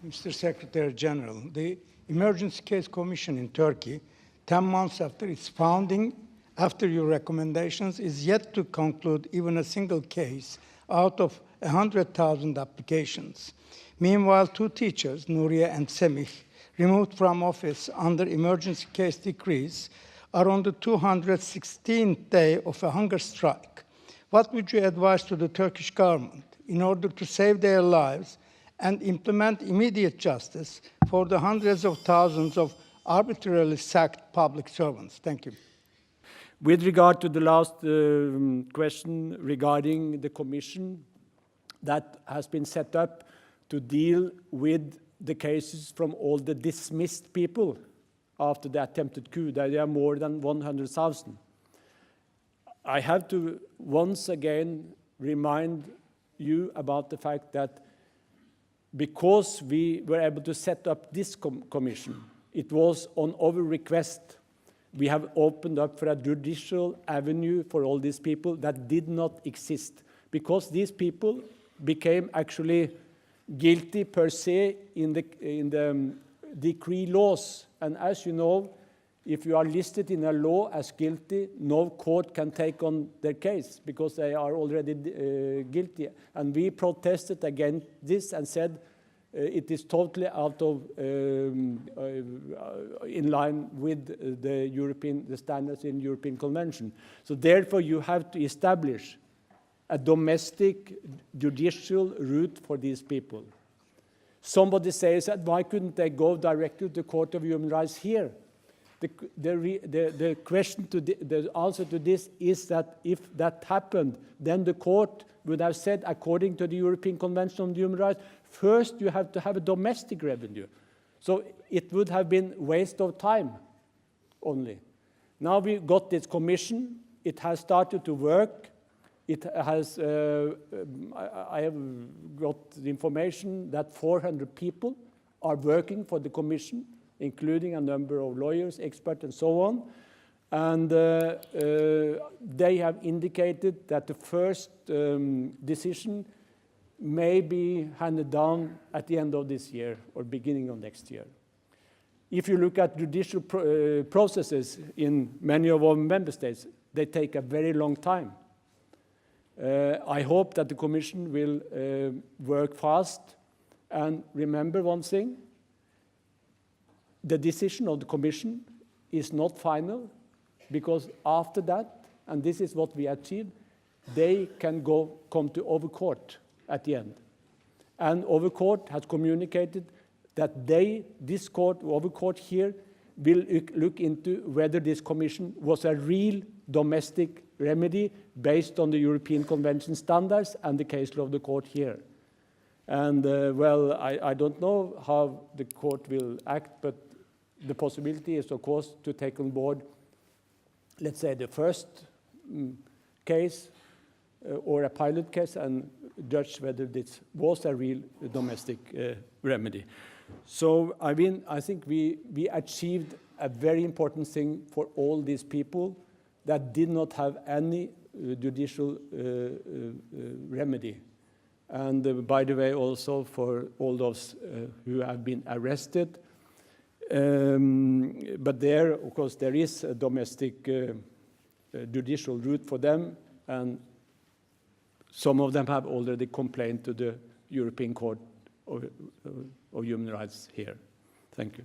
Mr. Secretary General, the Emergency Case Commission in Turkey, 10 months after its founding, after your recommendations, is yet to conclude even a single case out of 100,000 applications. Meanwhile, 2 teachers, Nuria and Semih, removed from office under emergency case decrees, are on the 216th day of a hunger strike. What would you advise to the Turkish government in order to save their lives and implement immediate justice for the hundreds of thousands of arbitrarily sacked public servants? Thank you. With regard to the last question regarding the commission that has been set up to deal with the cases from all the dismissed people after the attempted coup, there are more than 100,000. I have to once again remind you about the fact that because we were able to set up this commission, it was on our request. We have opened up for a judicial avenue for all these people that did not exist, because these people became actually guilty per se in the decree laws. And as you know, if you are listed in a law as guilty, no court can take on their case because they are already guilty. And we protested against this and said it is totally out of in line with the standards in European Convention. So therefore, you have to establish a domestic judicial route for these people. Somebody says that why couldn't they go directly to the Court of Human Rights here? The question to the answer to this is that if that happened, then the court would have said, according to the European Convention on Human Rights, first you have to have a domestic revenue. So it would have been a waste of time only. Now we got this commission. It has started to work. It has, I have got the information that 400 people are working for the commission, including a number of lawyers, experts, and so on. And they have indicated that the first decision may be handed down at the end of this year or beginning of next year. If you look at judicial processes in many of our member states, they take a very long time. I hope that the Commission will work fast. And remember one thing, the decision of the Commission is not final, because after that, and this is what we achieved, they can come to our court at the end. And our court has communicated that this court, our court here, will look into whether this commission was a real domestic remedy based on the European Convention standards and the case law of the court here. And well, I don't know how the court will act, but the possibility is, of course, to take on board, let's say, the first case or a pilot case and judge whether this was a real domestic remedy. So, I mean, I think we achieved a very important thing for all these people that did not have any judicial remedy. And by the way, also for all those who have been arrested. But there, of course, there is a domestic judicial route for them, and some of them have already complained to the European Court of Human Rights here. Thank you.